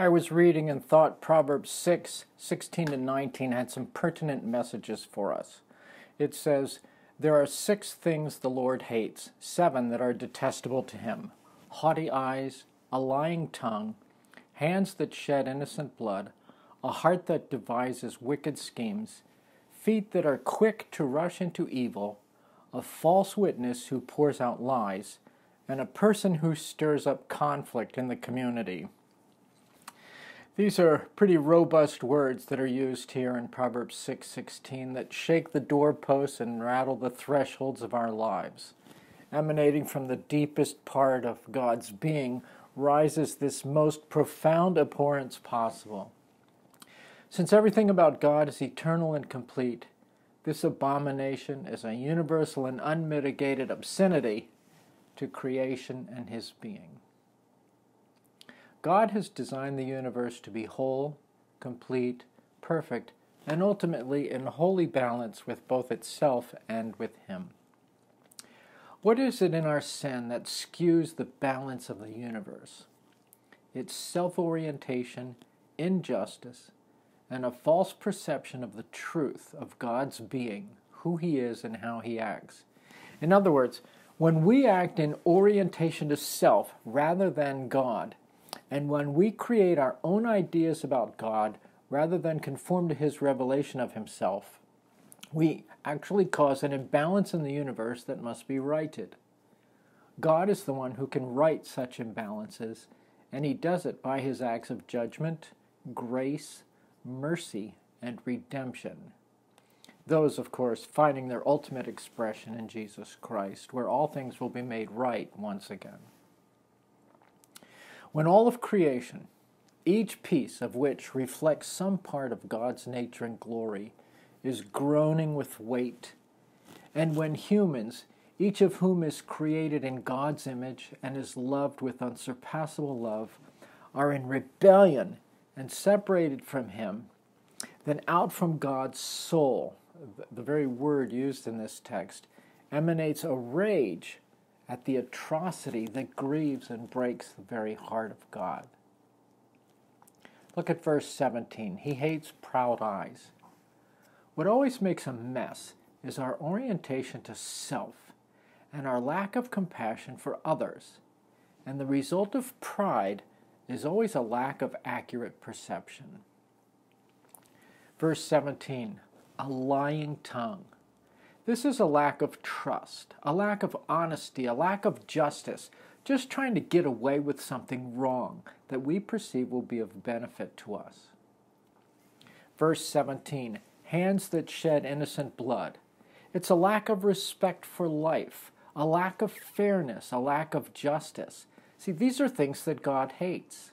I was reading and thought Proverbs 6:16 to 19 had some pertinent messages for us. It says, "There are 6 things the Lord hates, 7 that are detestable to him: haughty eyes, a lying tongue, hands that shed innocent blood, a heart that devises wicked schemes, feet that are quick to rush into evil, a false witness who pours out lies, and a person who stirs up conflict in the community." These are pretty robust words that are used here in Proverbs 6:16 that shake the doorposts and rattle the thresholds of our lives. Emanating from the deepest part of God's being rises this most profound abhorrence possible. Since everything about God is eternal and complete, this abomination is a universal and unmitigated obscenity to creation and his being. God has designed the universe to be whole, complete, perfect, and ultimately in holy balance with both itself and with him. What is it in our sin that skews the balance of the universe? It's self-orientation, injustice, and a false perception of the truth of God's being, who he is and how he acts. In other words, when we act in orientation to self rather than God, and when we create our own ideas about God rather than conform to his revelation of himself, we actually cause an imbalance in the universe that must be righted. God is the one who can right such imbalances, and he does it by his acts of judgment, grace, mercy, and redemption. Those, of course, finding their ultimate expression in Jesus Christ, where all things will be made right once again. When all of creation, each piece of which reflects some part of God's nature and glory, is groaning with weight, and when humans, each of whom is created in God's image and is loved with unsurpassable love, are in rebellion and separated from him, then out from God's soul, the very word used in this text, emanates a rage at the atrocity that grieves and breaks the very heart of God. Look at verse 17. He hates proud eyes. What always makes a mess is our orientation to self and our lack of compassion for others. And the result of pride is always a lack of accurate perception. Verse 17, a lying tongue. This is a lack of trust, a lack of honesty, a lack of justice, just trying to get away with something wrong that we perceive will be of benefit to us. Verse 17, hands that shed innocent blood. It's a lack of respect for life, a lack of fairness, a lack of justice. See, these are things that God hates.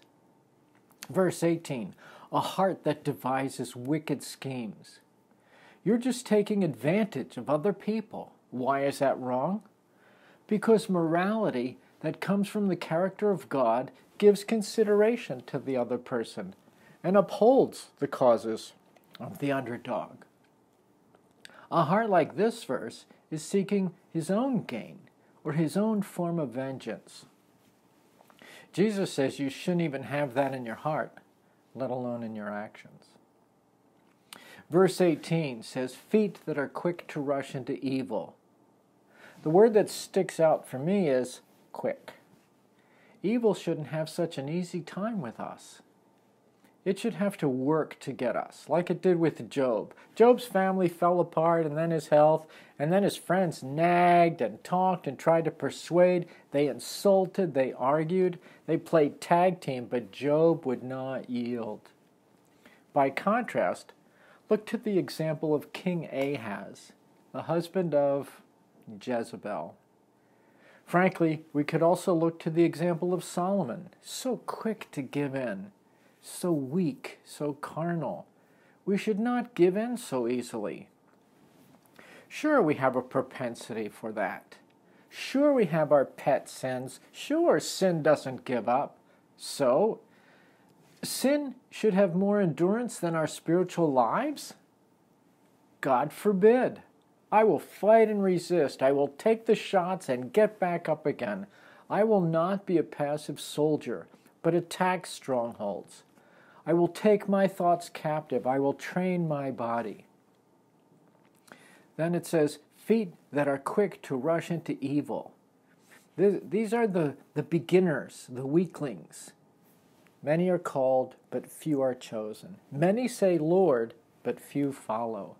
Verse 18, a heart that devises wicked schemes. You're just taking advantage of other people. Why is that wrong? Because morality that comes from the character of God gives consideration to the other person and upholds the causes of the underdog. A heart like this verse is seeking his own gain or his own form of vengeance. Jesus says you shouldn't even have that in your heart, let alone in your actions. Verse 18 says, feet that are quick to rush into evil. The word that sticks out for me is quick. Evil shouldn't have such an easy time with us. It should have to work to get us, like it did with Job. Job's family fell apart, and then his health, and then his friends nagged and talked and tried to persuade. They insulted, they argued, they played tag team, but Job would not yield. By contrast, look to the example of King Ahaz, the husband of Jezebel. Frankly, we could also look to the example of Solomon, so quick to give in, so weak, so carnal. We should not give in so easily. Sure, we have a propensity for that. Sure, we have our pet sins. Sure, sin doesn't give up. So, sin should have more endurance than our spiritual lives? God forbid. I will fight and resist. I will take the shots and get back up again. I will not be a passive soldier, but attack strongholds. I will take my thoughts captive. I will train my body. Then it says, feet that are quick to rush into evil. These are the beginners, the weaklings. Many are called, but few are chosen. Many say, Lord, but few follow.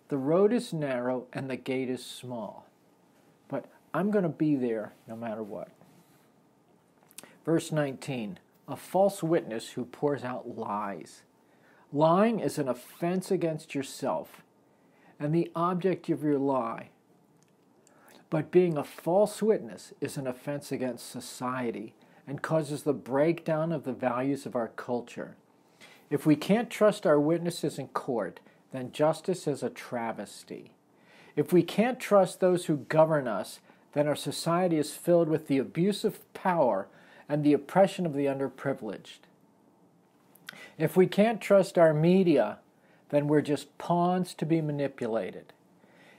The road is narrow and the gate is small. But I'm going to be there no matter what. Verse 19, a false witness who pours out lies. Lying is an offense against yourself and the object of your lie. But being a false witness is an offense against society and causes the breakdown of the values of our culture. If we can't trust our witnesses in court, then justice is a travesty. If we can't trust those who govern us, then our society is filled with the abuse of power and the oppression of the underprivileged. If we can't trust our media, then we're just pawns to be manipulated.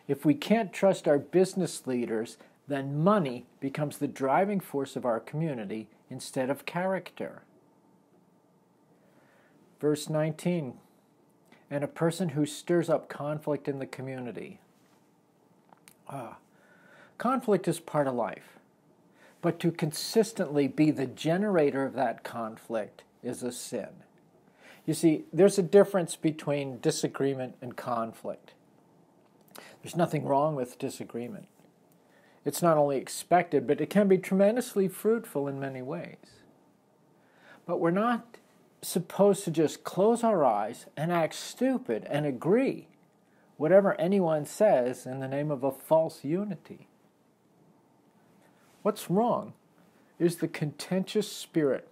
If we can't trust our business leaders, then money becomes the driving force of our community instead of character. Verse 19, and a person who stirs up conflict in the community. Conflict is part of life, but to consistently be the generator of that conflict is a sin. You see, there's a difference between disagreement and conflict. There's nothing wrong with disagreement. It's not only expected, but it can be tremendously fruitful in many ways. But we're not supposed to just close our eyes and act stupid and agree whatever anyone says in the name of a false unity. What's wrong is the contentious spirit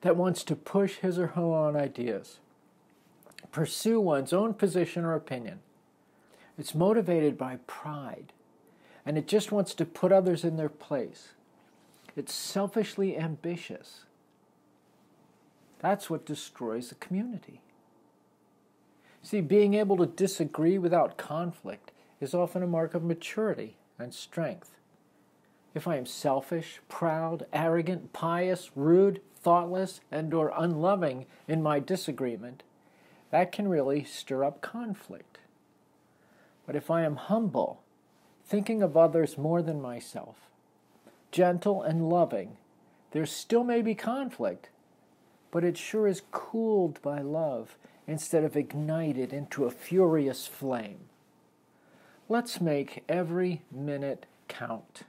that wants to push his or her own ideas, pursue one's own position or opinion. It's motivated by pride, and it just wants to put others in their place. It's selfishly ambitious. That's what destroys the community. See, being able to disagree without conflict is often a mark of maturity and strength. If I am selfish, proud, arrogant, pious, rude, thoughtless, and/or unloving in my disagreement, that can really stir up conflict. But if I am humble, thinking of others more than myself, gentle and loving, there still may be conflict, but it sure is cooled by love instead of ignited into a furious flame. Let's make every minute count.